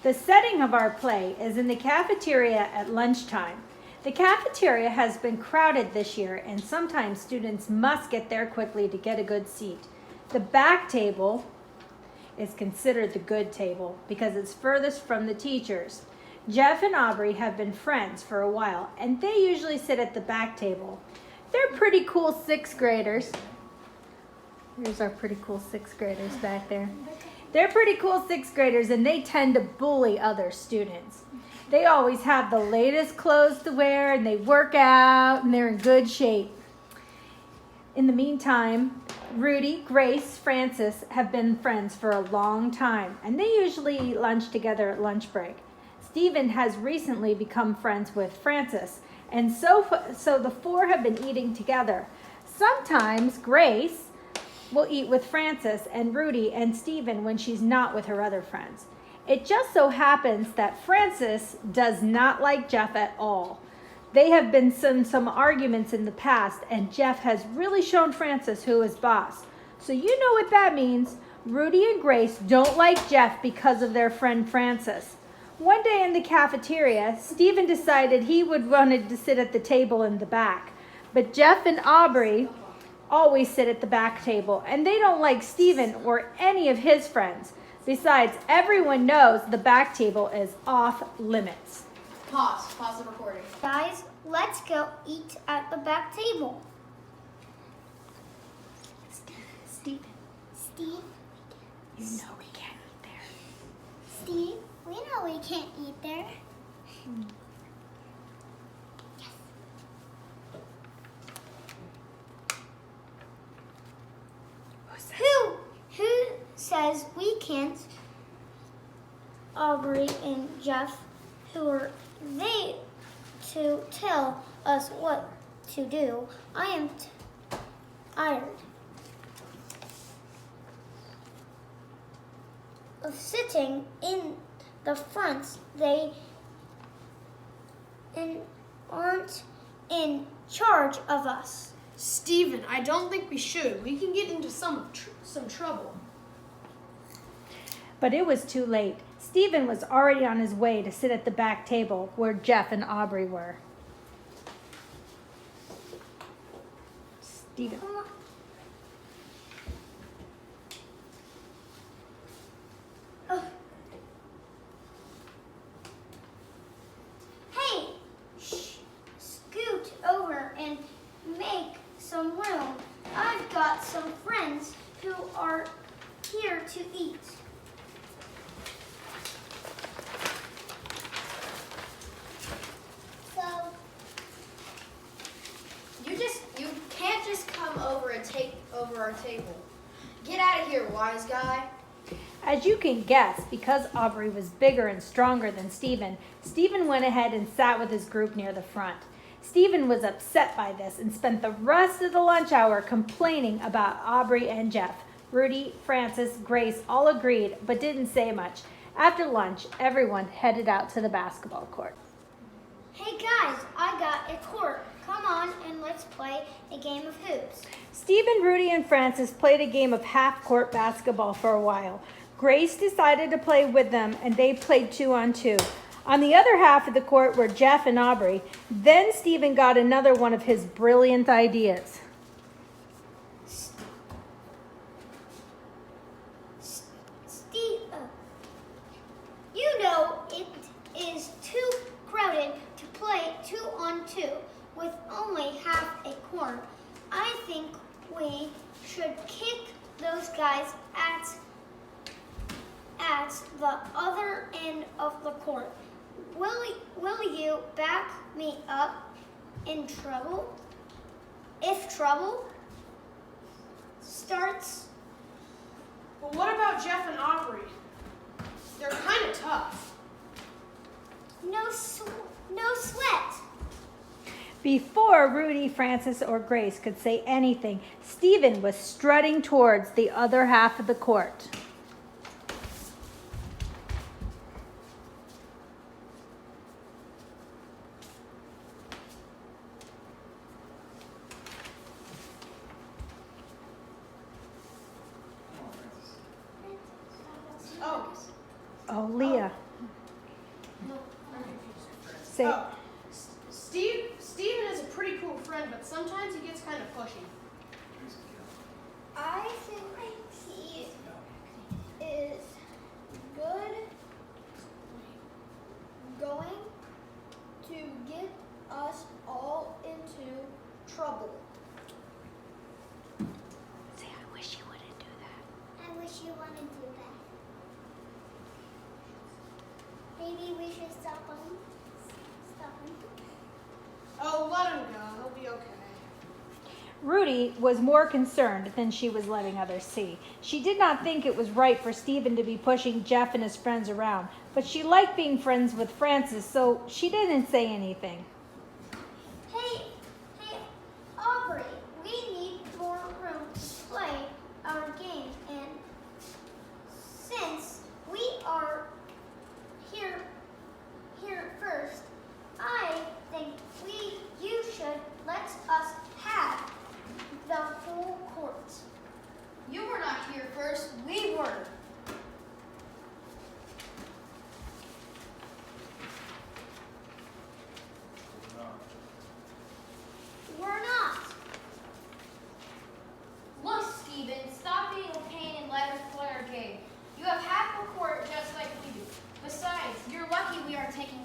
The setting of our play is in the cafeteria at lunchtime. The cafeteria has been crowded this year, and sometimes students must get there quickly to get a good seat. The back table is considered the good table because it's furthest from the teachers. Jeff and Aubrey have been friends for a while, and they usually sit at the back table. They're pretty cool sixth graders. Here's our pretty cool sixth graders back there. They're pretty cool sixth graders, and they tend to bully other students. They always have the latest clothes to wear, and they work out, and they're in good shape. In the meantime, Rudy, Grace, Francis have been friends for a long time, and they usually eat lunch together at lunch break. Stephen has recently become friends with Francis, and so the four have been eating together. Sometimes Grace will eat with Francis and Rudy and Stephen when she's not with her other friends. It just so happens that Francis does not like Jeff at all. They have been some arguments in the past, and Jeff has really shown Francis who is boss. So you know what that means. Rudy and Grace don't like Jeff because of their friend Francis. One day in the cafeteria, Stephen decided he wanted to sit at the table in the back. But Jeff and Aubrey always sit at the back table, and they don't like Stephen or any of his friends. Besides, everyone knows the back table is off limits. Pause the recording. Guys, let's go eat at the back table. Stephen, Steve, you know we can't eat there. Steve, we know we can't eat there. Who says we can't? Aubrey and Jeff, who are they to tell us what to do? I am tired of sitting in the front. They aren't in charge of us. Stephen, I don't think we should. We can get into some trouble. But it was too late. Stephen was already on his way to sit at the back table where Jeff and Aubrey were. Stephen. Hey, scoot over and make some room. I've got some friends who are here to eat. You can't just come over and take over our table. Get out of here, wise guy. As you can guess, because Aubrey was bigger and stronger than Stephen, Stephen went ahead and sat with his group near the front. Stephen was upset by this and spent the rest of the lunch hour complaining about Aubrey and Jeff. Rudy, Francis, Grace all agreed, but didn't say much. After lunch, everyone headed out to the basketball court. Hey guys, I got a court. Come on and let's play a game of hoops. Stephen, Rudy, and Francis played a game of half-court basketball for a while. Grace decided to play with them, and they played 2-on-2. On the other half of the court were Jeff and Aubrey. Then Stephen got another one of his brilliant ideas. Steve, you know it is too crowded to play 2-on-2 with only half a court. I think we should kick those guys at the other end of the court. Will you back me up in trouble? If trouble starts. Well, what about Jeff and Aubrey? They're kind of tough. No sweat. Before Rudy, Francis, or Grace could say anything, Stephen was strutting towards the other half of the court. Oh, Leah. Say, Oh, Steven is a pretty cool friend, but sometimes he gets kind of pushy. I think he is good going to get us all into trouble. say, I wish you wouldn't do that. I wish you wouldn't do that. Maybe we should stop him. Stop him. Oh, let him go. He'll be okay. Rudy was more concerned than she was letting others see. She did not think it was right for Stephen to be pushing Jeff and his friends around, but she liked being friends with Francis, so she didn't say anything. Hey, Aubrey, we need more room to play our game, and since we are here first, I think you should let us have the full court. You were not here first. We were. We're not. Look, Steven, stop being a pain and let us play our game. You have half the court just like we do. Besides, you're lucky we aren't taking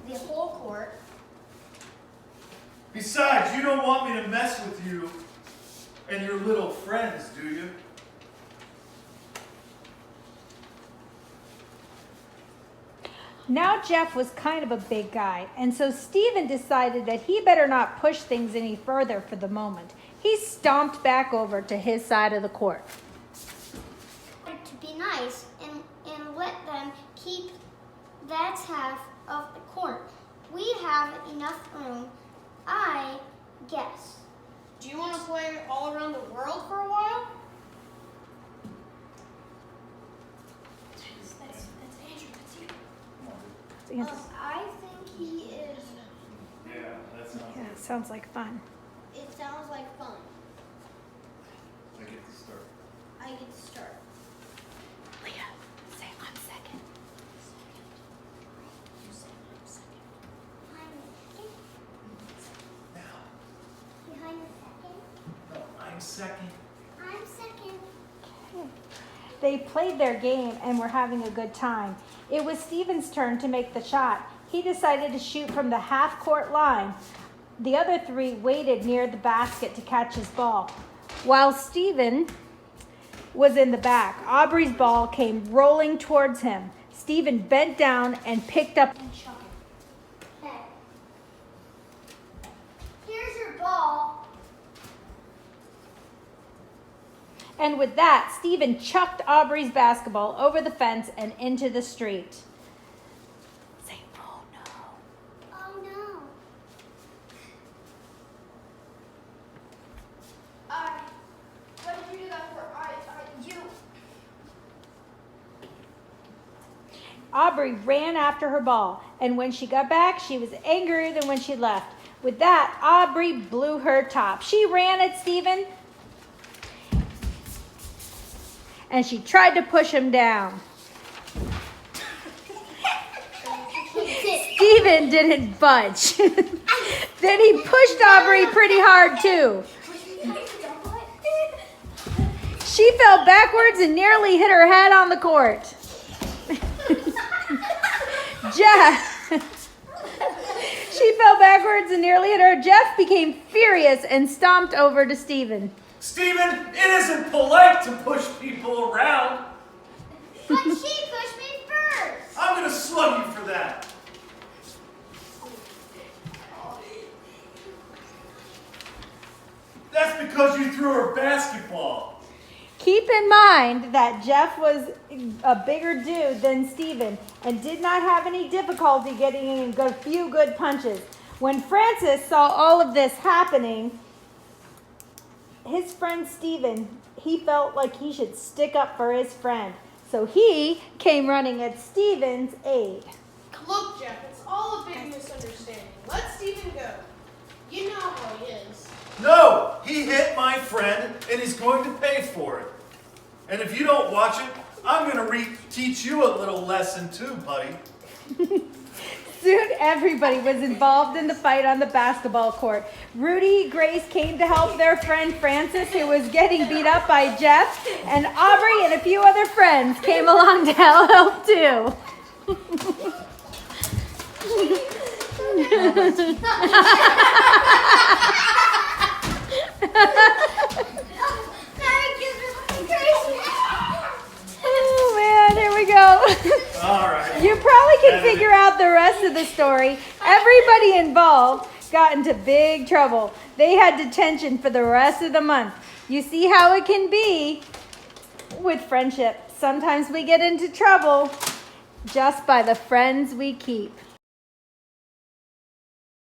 the whole court. Besides, you don't want me to mess with you and your little friends, do you? Now Jeff was kind of a big guy, and so Stephen decided that he better not push things any further for the moment. He stomped back over to his side of the court. To be nice and let them keep that half of the court. We have enough room, I guess. Do you want to play all around the world for a while? That's Andrew. That's you. Come on, dude. I think he is. Yeah, that sounds Yeah, sounds like fun. It sounds like fun. I get to start. I get to start. Leah, say I'm second. Behind the second. No, I'm second. I'm second. They played their game and were having a good time. It was Stephen's turn to make the shot. He decided to shoot from the half-court line. The other three waited near the basket to catch his ball. While Stephen was in the back, Aubrey's ball came rolling towards him. Stephen bent down and picked up. Hey. Here's your ball. And with that, Stephen chucked Aubrey's basketball over the fence and into the street. Say, oh no. Oh no. What did you do that for? You. Aubrey ran after her ball, and when she got back, she was angrier than when she left. With that, Aubrey blew her top. She ran at Stephen, and she tried to push him down. Stephen didn't budge. Then he pushed Aubrey pretty hard, too. She fell backwards and nearly hit her head on the court. Jeff. She fell backwards and nearly hit her. Jeff became furious and stomped over to Stephen. Stephen, it isn't polite to push people around. But she pushed me first. I'm going to slug you for that. That's because you threw her basketball. Keep in mind that Jeff was a bigger dude than Stephen and did not have any difficulty getting in a few good punches. When Francis saw all of this happening, his friend Stephen, he felt like he should stick up for his friend. So he came running at Stephen's aid. Look, Jeff, it's all a big misunderstanding. Let Steven go. You know how he is. No, he hit my friend and he's going to pay for it. And if you don't watch it, I'm going to teach you a little lesson too, buddy. Soon everybody was involved in the fight on the basketball court. Rudy, Grace came to help their friend Francis, who was getting beat up by Jeff, and Aubrey and a few other friends came along to help too. Oh man, here we go. All right. You probably can figure out the rest of the story. Everybody involved got into big trouble. They had detention for the rest of the month. You see how it can be with friendship. Sometimes we get into trouble just by the friends we keep.